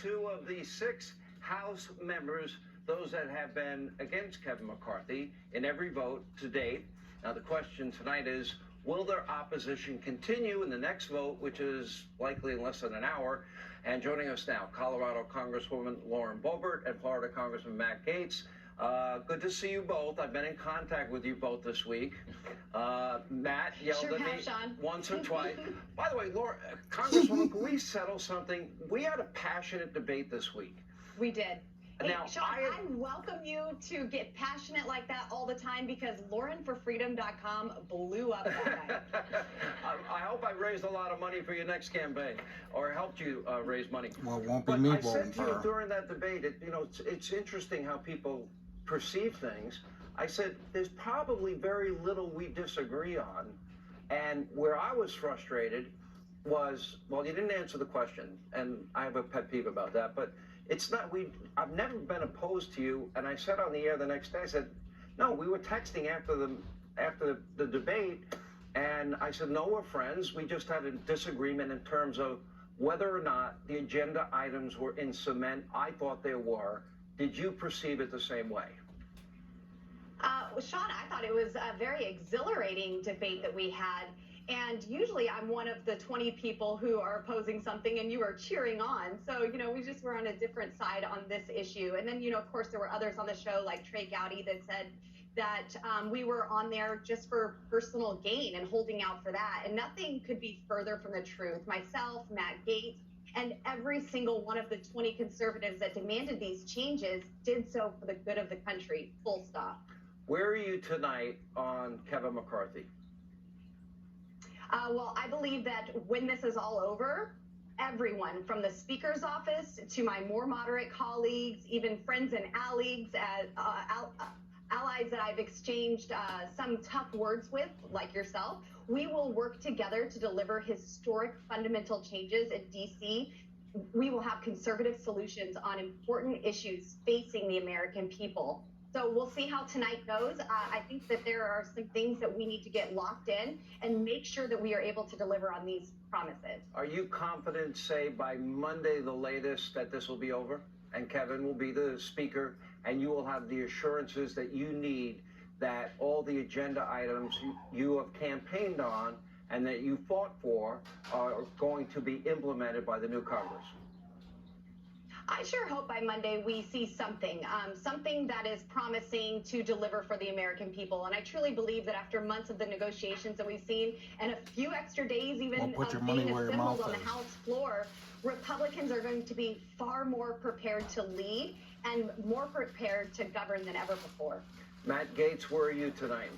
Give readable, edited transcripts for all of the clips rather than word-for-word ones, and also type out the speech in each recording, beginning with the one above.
Two of the 6 House members, those that have been against Kevin McCarthy in every vote to date. Now, the question tonight is, will their opposition continue in the next vote, which is likely in less than an hour? And joining us now, Colorado Congresswoman Lauren Boebert and Florida Congressman Matt Gaetz. Good to see you both. I've been in contact with you both this week. Matt yelled at me Shawn. once or twice. By the way, Laura, Congresswoman, can we settle something? We had a passionate debate this week. We did. Hey, Now, Shawn, I welcome you to get passionate like that all the time because LaurenForFreedom.com blew up that night. I hope I raised a lot of money for your next campaign, or helped you raise money. Well, it won't be But me I voting said to for you her. during that debate, it's interesting how people perceive things. I said, there's probably very little we disagree on. And where I was frustrated was, well, you didn't answer the question, and I have a pet peeve about that, but it's not, I've never been opposed to you, and I said on the air the next day, I said, no, we were texting after the debate, and I said, no, we're friends, we just had a disagreement in terms of whether or not the agenda items were in cement. I thought they were. Did you perceive it the same way? Shawn, I thought it was a very exhilarating debate that we had. And usually I'm one of the 20 people who are opposing something and you are cheering on. So, we just were on a different side on this issue. And then, of course, there were others on the show like Trey Gowdy that said that we were on there just for personal gain and holding out for that. And nothing could be further from the truth. Myself, Matt Gaetz, and every single one of the 20 conservatives that demanded these changes did so for the good of the country, full stop. Where are you tonight on Kevin McCarthy? Well, I believe that when this is all over, everyone from the Speaker's office to my more moderate colleagues, even friends and allies that I've exchanged some tough words with, like yourself, we will work together to deliver historic fundamental changes at D.C. We will have conservative solutions on important issues facing the American people. So we'll see how tonight goes. I think that there are some things that we need to get locked in and make sure that we are able to deliver on these promises. Are you confident, say, by Monday the latest, that this will be over and Kevin will be the speaker and you will have the assurances that you need that all the agenda items you have campaigned on and that you fought for are going to be implemented by the new Congress? I sure hope by Monday we see something that is promising to deliver for the American people. And I truly believe that after months of the negotiations that we've seen and a few extra days even of being assembled on the House floor, Republicans are going to be far more prepared to lead and more prepared to govern than ever before. Matt Gaetz, where are you tonight?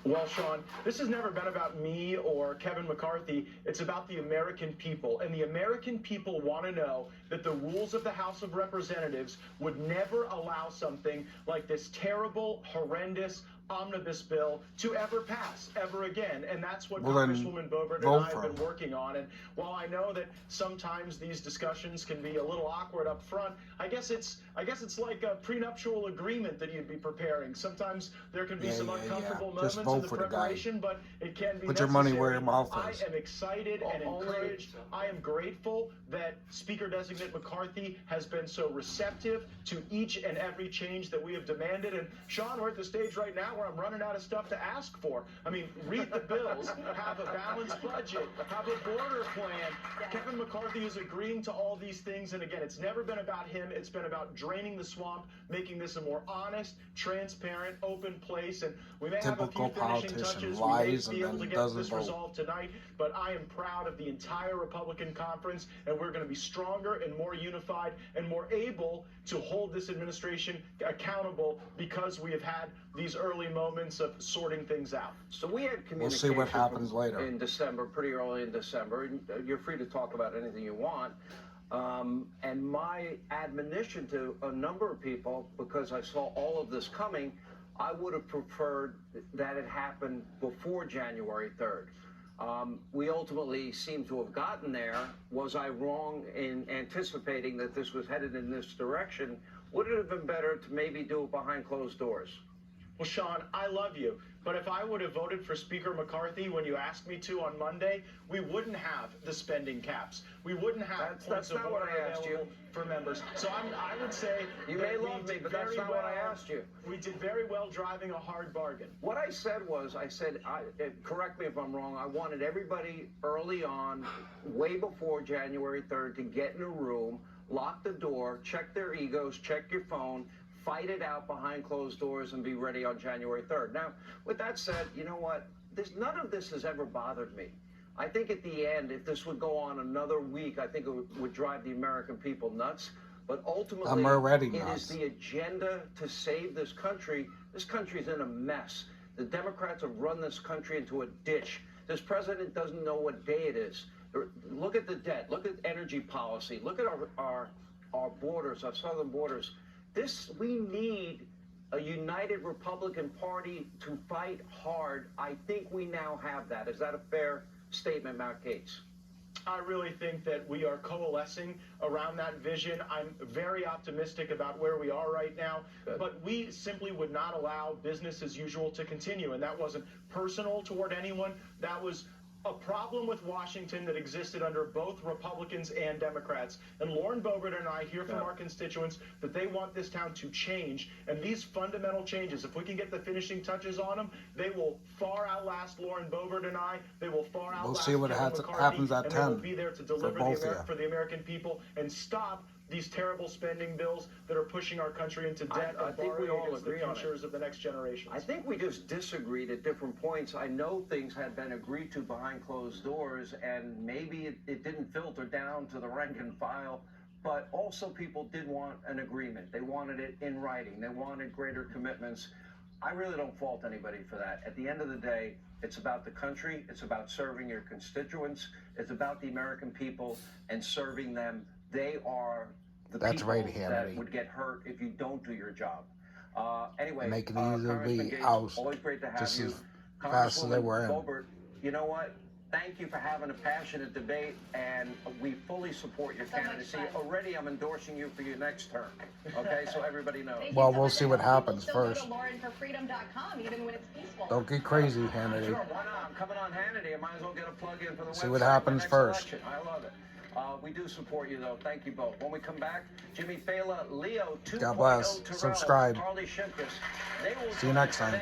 Well, Shawn, this has never been about me or Kevin McCarthy. It's about the American people. And the American people want to know that the rules of the House of Representatives would never allow something like this terrible, horrendous omnibus bill to ever pass, ever again. And that's what Congresswoman Boebert and I have been working on. And while I know that sometimes these discussions can be a little awkward up front, I guess it's like a prenuptial agreement that you'd be preparing. Sometimes there can be some uncomfortable moments in the preparation, but it can be Put your money where your mouth is. I am excited and encouraged. I am grateful that Speaker-designate McCarthy has been so receptive to each and every change that we have demanded. And Shawn, we're at the stage right now where I'm running out of stuff to ask for. I mean, read the bills, have a balanced budget, have a border plan. Kevin McCarthy is agreeing to all these things. And again, it's never been about him. It's been about draining the swamp, making this a more honest, transparent, open place. And we may have a few finishing touches. We may be able to get this resolved tonight, but I am proud of the entire Republican conference, and we're going to be stronger and more unified and more able to hold this administration accountable because we have had these early moments of sorting things out. So we had communication. We'll see what happens later. In December, pretty early in December. And you're free to talk about anything you want. And my admonition to a number of people, because I saw all of this coming, I would have preferred that it happened before January 3rd. We ultimately seem to have gotten there. Was I wrong in anticipating that this was headed in this direction? Would it have been better to maybe do it behind closed doors? Well, Shawn, I love you, but if I would have voted for Speaker McCarthy when you asked me to on Monday, we wouldn't have the spending caps. We wouldn't have That's not what I asked you. For members. So I would say you may love me, but that's not what I asked you. We did very well driving a hard bargain. What I said was, correct me if I'm wrong, I wanted everybody early on, way before January 3rd, to get in a room, lock the door, check their egos, check your phone, fight it out behind closed doors, and be ready on January 3rd. Now, with that said, you know what? None of this has ever bothered me. I think at the end, if this would go on another week, I think it would drive the American people nuts. But ultimately, I'm already it nuts. is the agenda to save this country. This country's in a mess. The Democrats have run this country into a ditch. This president doesn't know what day it is. Look at the debt. Look at energy policy. Look at our borders, our southern borders. We need a united Republican Party to fight hard. I think we now have that. Is that a fair statement, Matt Gaetz? I really think that we are coalescing around that vision. I'm very optimistic about where we are right now. Good. But we simply would not allow business as usual to continue. And that wasn't personal toward anyone. That was a problem with Washington that existed under both Republicans and Democrats. And Lauren Boebert and I hear from our constituents that they want this town to change. And these fundamental changes, if we can get the finishing touches on them, they will far outlast Lauren Boebert and I. They will far outlast We'll see what Kevin McCarthy, happens at and 10 they will be there to deliver both of you. for the American people and stop these terrible spending bills that are pushing our country into debt I and think we borrowing all against the agree on it. futures of the next generations. I think we just disagreed at different points. I know things had been agreed to behind closed doors, and maybe it didn't filter down to the rank and file, but also people did want an agreement. They wanted it in writing. They wanted greater commitments. I really don't fault anybody for that. At the end of the day, it's about the country. It's about serving your constituents. It's about the American people and serving them. They are the That's people right, that Hannity. would get hurt if you don't do your job. Anyway, Make it easy to Congressman be Gaetz, out always great to have just you. as fast as they were in. Boebert, you know what? Thank you for having a passionate debate, and we fully support your So much candidacy. fun. Already, I'm endorsing you for your next term. Okay, so everybody knows. Thank you Well, so we'll much. see what People happens still first. Go to LaurenForFreedom.com even when it's peaceful. Don't get crazy, Hannity. Sure, why not? I'm coming on Hannity. I might as well get a plug in for the website. See what happens for first. next election. I love it. We do support you, though. Thank you both. When we come back, Jimmy Fallon, Leo 2.0, God bless. Terrell, Subscribe. Harley Shimkus. They will See you next time.